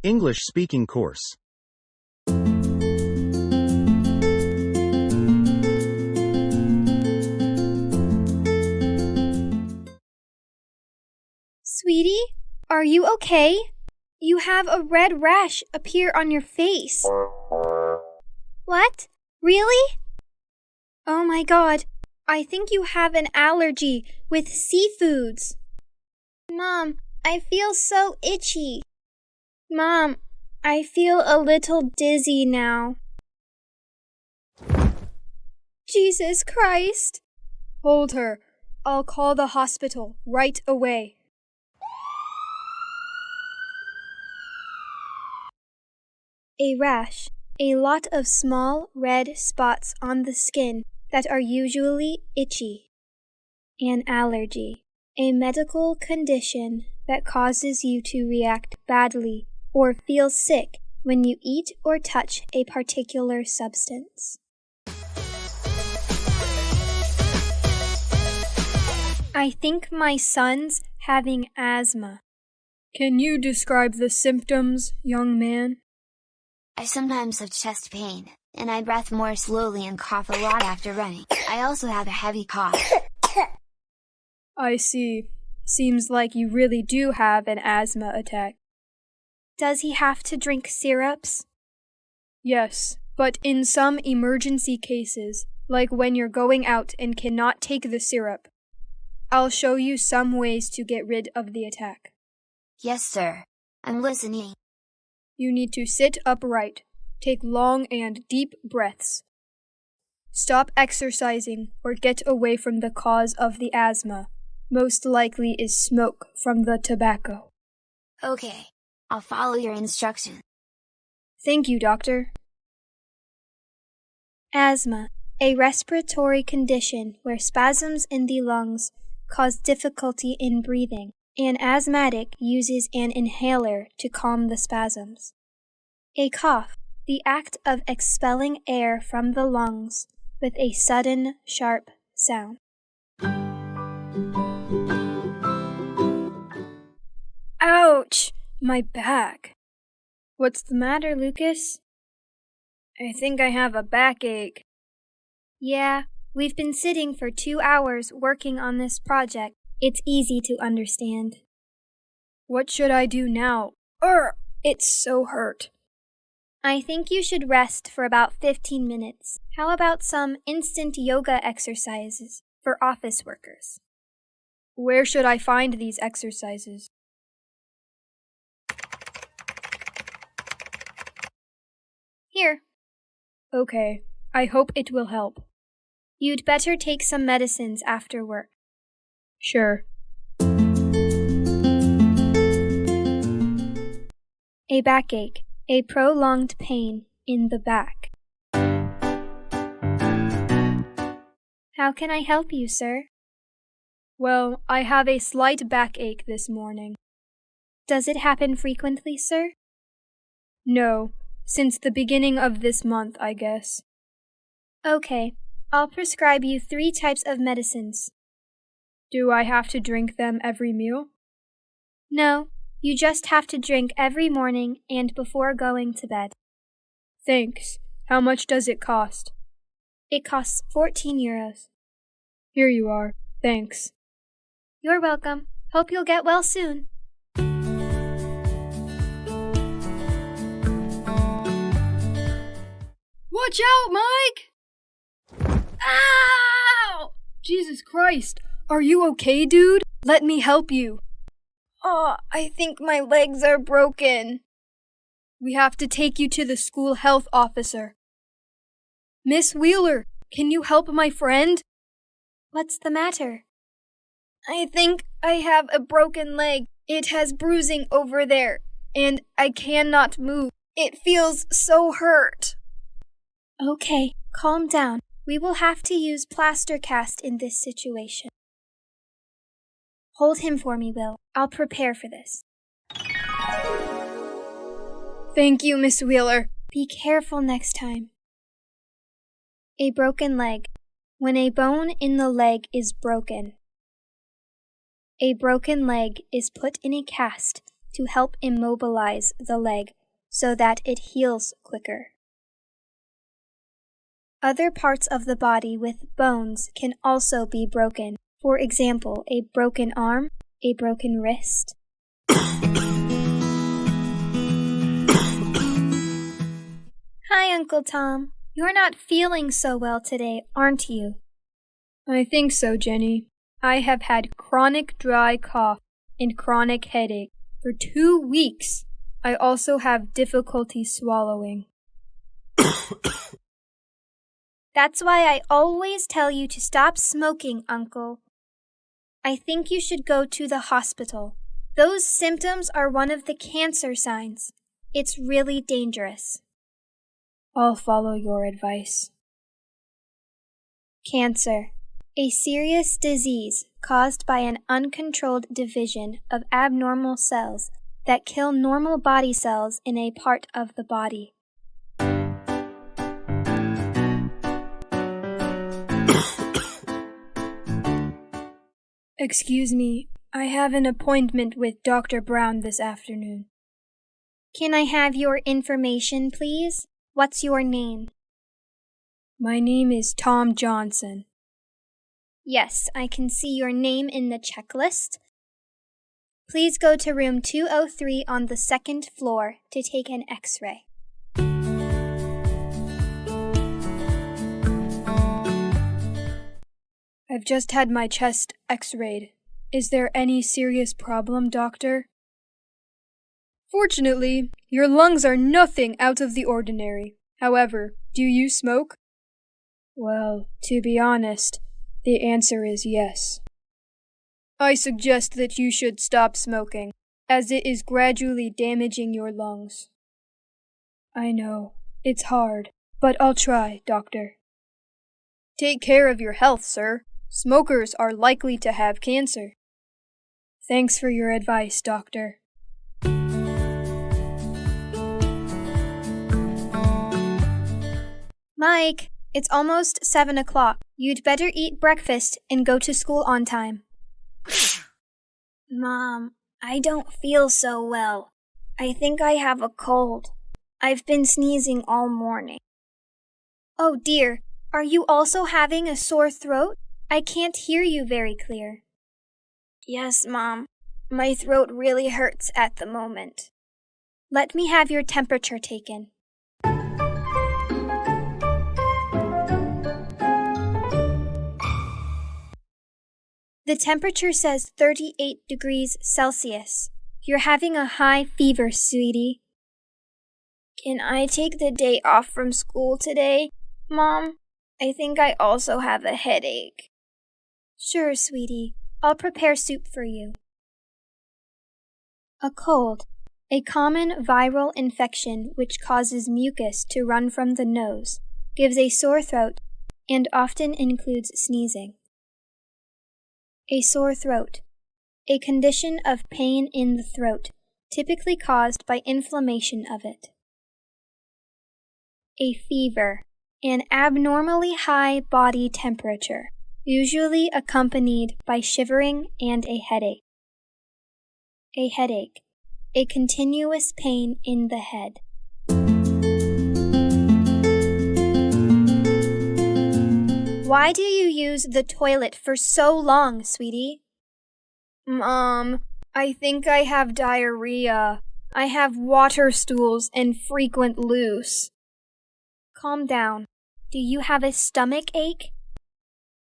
English speaking course. Sweetie, are you okay? You have a red rash appear on your face. What? Really? Oh my God, I think you have an allergy with seafoods. Mom, I feel so itchy. Mom, I feel a little dizzy now. Jesus Christ! Hold her. I'll call the hospital right away. A rash, a lot of small red spots on the skin that are usually itchy. An allergy, a medical condition that causes you to react badly or feel sick when you eat or touch a particular substance. I think my son's having asthma. Can you describe the symptoms, young man? I sometimes have chest pain, and I breathe more slowly and cough a lot after running. I also have a heavy cough. I see. Seems like you really do have an asthma attack. Does he have to drink syrups? Yes, but in some emergency cases, like when you're going out and cannot take the syrup. I'll show you some ways to get rid of the attack. Yes, sir. I'm listening. You need to sit upright, take long and deep breaths. Stop exercising or get away from the cause of the asthma. Most likely is smoke from the tobacco. Okay, I'll follow your instructions. Thank you, doctor. Asthma, a respiratory condition where spasms in the lungs cause difficulty in breathing. An asthmatic uses an inhaler to calm the spasms. A cough, the act of expelling air from the lungs with a sudden, sharp sound. Ouch! My back. What's the matter, Lucas? I think I have a backache. Yeah, we've been sitting for 2 hours working on this project. It's easy to understand. What should I do now? It's so hurt. I think you should rest for about 15 minutes. How about some instant yoga exercises for office workers? Where should I find these exercises? Here. Okay, I hope it will help. You'd better take some medicines after work. Sure. A backache, a prolonged pain in the back. How can I help you, sir? Well, I have a slight backache this morning. Does it happen frequently, sir? No, since the beginning of this month, I guess. Okay, I'll prescribe you 3 types of medicines. Do I have to drink them every meal? No, you just have to drink every morning and before going to bed. Thanks. How much does it cost? It costs 14 euros. Here you are. Thanks. You're welcome. Hope you'll get well soon. Watch out, Mike! Ow! Jesus Christ! Are you okay, dude? Let me help you. I think my legs are broken. We have to take you to the school health officer. Miss Wheeler, can you help my friend? What's the matter? I think I have a broken leg. It has bruising over there, and I cannot move. It feels so hurt. Okay, calm down. We will have to use plaster cast in this situation. Hold him for me, Will. I'll prepare for this. Thank you, Miss Wheeler. Be careful next time. A broken leg. When a bone in the leg is broken. A broken leg is put in a cast to help immobilize the leg so that it heals quicker. Other parts of the body with bones can also be broken. For example, a broken arm, a broken wrist. Hi, Uncle Tom. You're not feeling so well today, aren't you? I think so, Jenny. I have had chronic dry cough and chronic headache for 2 weeks. I also have difficulty swallowing. That's why I always tell you to stop smoking, Uncle. I think you should go to the hospital. Those symptoms are one of the cancer signs. It's really dangerous. I'll follow your advice. Cancer, a serious disease caused by an uncontrolled division of abnormal cells that kill normal body cells in a part of the body. Excuse me, I have an appointment with Dr. Brown this afternoon. Can I have your information, please? What's your name? My name is Tom Johnson. Yes, I can see your name in the checklist. Please go to room 203 on the 2nd floor to take an X-ray. I've just had my chest X-rayed. Is there any serious problem, doctor? Fortunately, your lungs are nothing out of the ordinary. However, do you smoke? Well, to be honest, the answer is yes. I suggest that you should stop smoking, as it is gradually damaging your lungs. I know, it's hard, but I'll try, doctor. Take care of your health, sir. Smokers are likely to have cancer. Thanks for your advice, doctor. Mike, it's almost 7 o'clock. You'd better eat breakfast and go to school on time. Mom, I don't feel so well. I think I have a cold. I've been sneezing all morning. Oh dear, are you also having a sore throat? I can't hear you very clear. Yes, Mom. My throat really hurts at the moment. Let me have your temperature taken. The temperature says 38 degrees Celsius. You're having a high fever, sweetie. Can I take the day off from school today, Mom? I think I also have a headache. Sure, sweetie. I'll prepare soup for you. A cold, a common viral infection which causes mucus to run from the nose, gives a sore throat, and often includes sneezing. A sore throat, a condition of pain in the throat, typically caused by inflammation of it. A fever, an abnormally high body temperature, usually accompanied by shivering and a headache. A headache, a continuous pain in the head. Why do you use the toilet for so long, sweetie? Mom, I think I have diarrhea. I have water stools and frequent loose. Calm down. Do you have a stomach ache?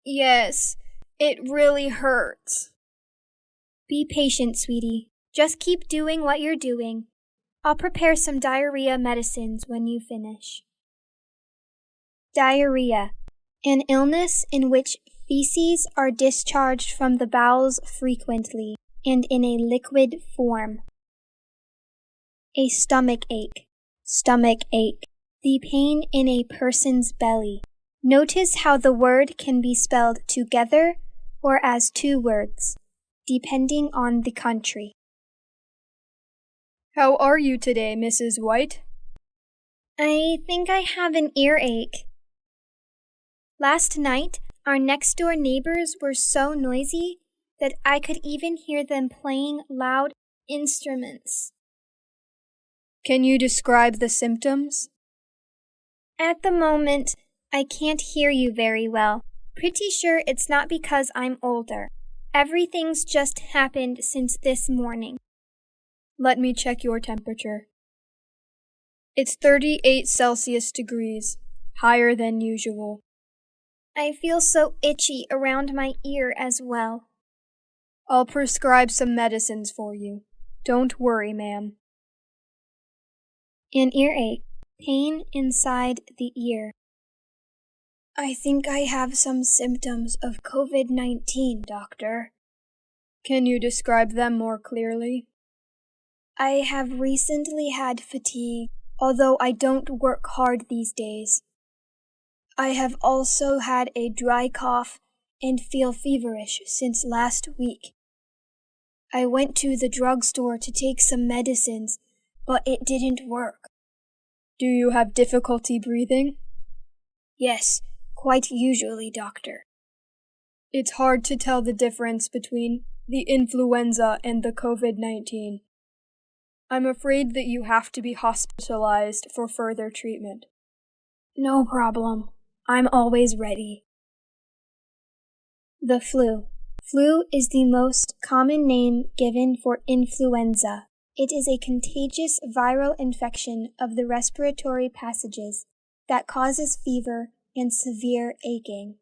Yes, it really hurts. Be patient, sweetie. Just keep doing what you're doing. I'll prepare some diarrhea medicines when you finish. Diarrhea, an illness in which feces are discharged from the bowels frequently and in a liquid form. A stomach ache, the pain in a person's belly. Notice how the word can be spelled together or as two words, depending on the country. How are you today, Mrs. White? I think I have an earache. Last night, our next-door neighbors were so noisy that I could even hear them playing loud instruments. Can you describe the symptoms? At the moment, I can't hear you very well. Pretty sure it's not because I'm older. Everything's just happened since this morning. Let me check your temperature. It's 38 Celsius degrees, higher than usual. I feel so itchy around my ear as well. I'll prescribe some medicines for you. Don't worry, ma'am. An earache, pain inside the ear. I think I have some symptoms of COVID-19, doctor. Can you describe them more clearly? I have recently had fatigue, although I don't work hard these days. I have also had a dry cough and feel feverish since last week. I went to the drugstore to take some medicines, but it didn't work. Do you have difficulty breathing? Yes, quite usually, doctor. It's hard to tell the difference between the influenza and the COVID-19. I'm afraid that you have to be hospitalized for further treatment. No problem. I'm always ready. The flu. Flu is the most common name given for influenza. It is a contagious viral infection of the respiratory passages that causes fever and severe aching.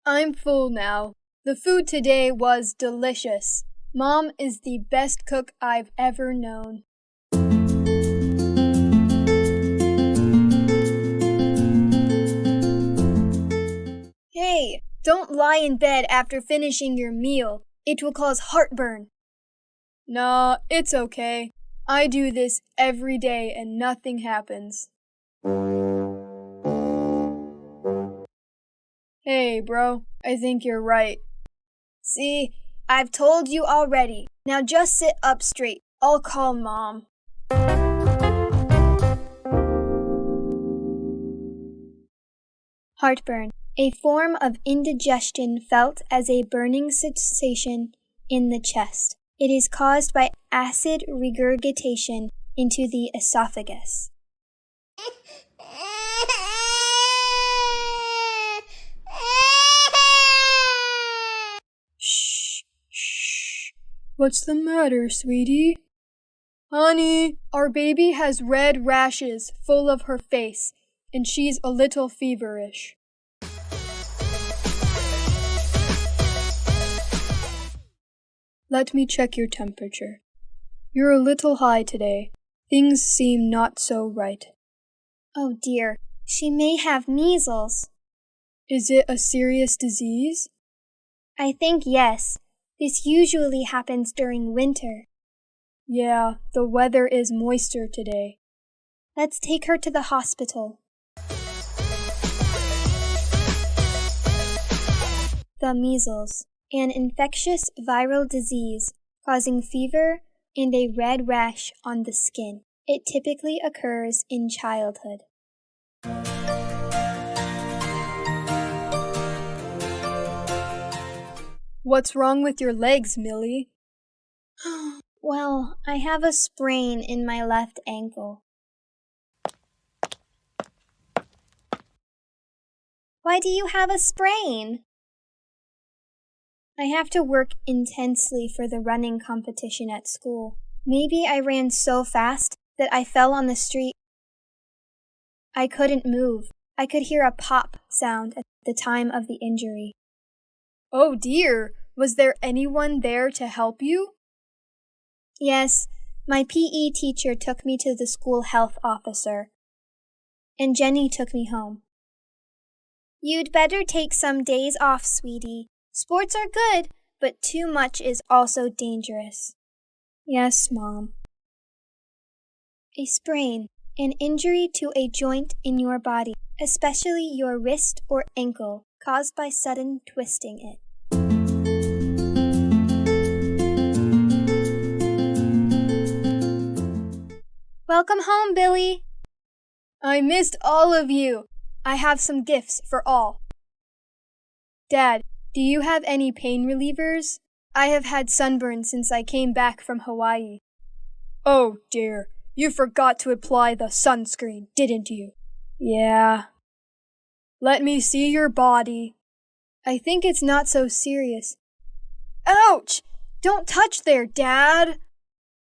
I'm full now. The food today was delicious. Mom is the best cook I've ever known. Hey, don't lie in bed after finishing your meal. It will cause heartburn. Nah, it's okay. I do this every day and nothing happens. Hey, bro, I think you're right. See, I've told you already. Now just sit up straight. I'll call Mom. Heartburn, a form of indigestion felt as a burning sensation in the chest. It is caused by acid regurgitation into the esophagus. Shh. What's the matter, sweetie? Honey, our baby has red rashes full of her face, and she's a little feverish. Let me check your temperature. You're a little high today. Things seem not so right. Oh dear, she may have measles. Is it a serious disease? I think yes. This usually happens during winter. Yeah, the weather is moister today. Let's take her to the hospital. The measles, an infectious viral disease causing fever and a red rash on the skin. It typically occurs in childhood. What's wrong with your legs, Millie? Well, I have a sprain in my left ankle. Why do you have a sprain? I have to work intensely for the running competition at school. Maybe I ran so fast that I fell on the street. I couldn't move. I could hear a pop sound at the time of the injury. Oh dear, was there anyone there to help you? Yes, my PE teacher took me to the school health officer, and Jenny took me home. You'd better take some days off, sweetie. Sports are good, but too much is also dangerous. Yes, Mom. A sprain, an injury to a joint in your body, especially your wrist or ankle, caused by sudden twisting it. Welcome home, Billy. I missed all of you. I have some gifts for all. Dad, do you have any pain relievers? I have had sunburn since I came back from Hawaii. Oh dear, you forgot to apply the sunscreen, didn't you? Yeah. Let me see your body. I think it's not so serious. Ouch! Don't touch there, Dad!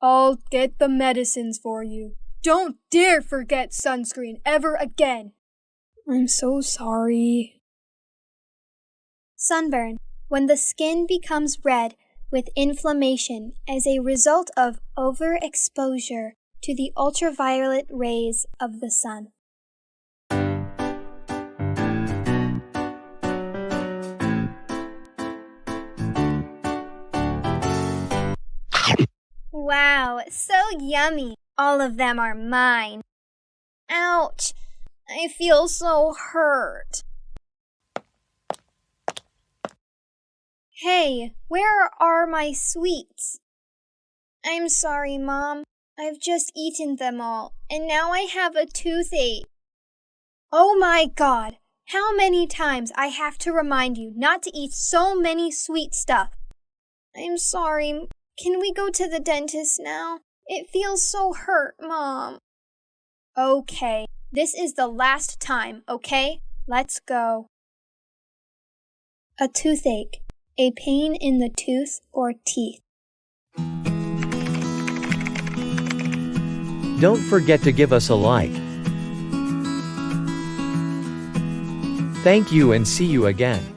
I'll get the medicines for you. Don't dare forget sunscreen ever again. I'm so sorry. Sunburn, when the skin becomes red with inflammation as a result of overexposure to the ultraviolet rays of the sun. Wow, so yummy. All of them are mine. Ouch, I feel so hurt. Hey, where are my sweets? I'm sorry, Mom. I've just eaten them all, and now I have a toothache. Oh my God, how many times I have to remind you not to eat so many sweet stuff. I'm sorry. Can we go to the dentist now? It feels so hurt, Mom. Okay, this is the last time, okay? Let's go. A toothache, a pain in the tooth or teeth. Don't forget to give us a like. Thank you and see you again.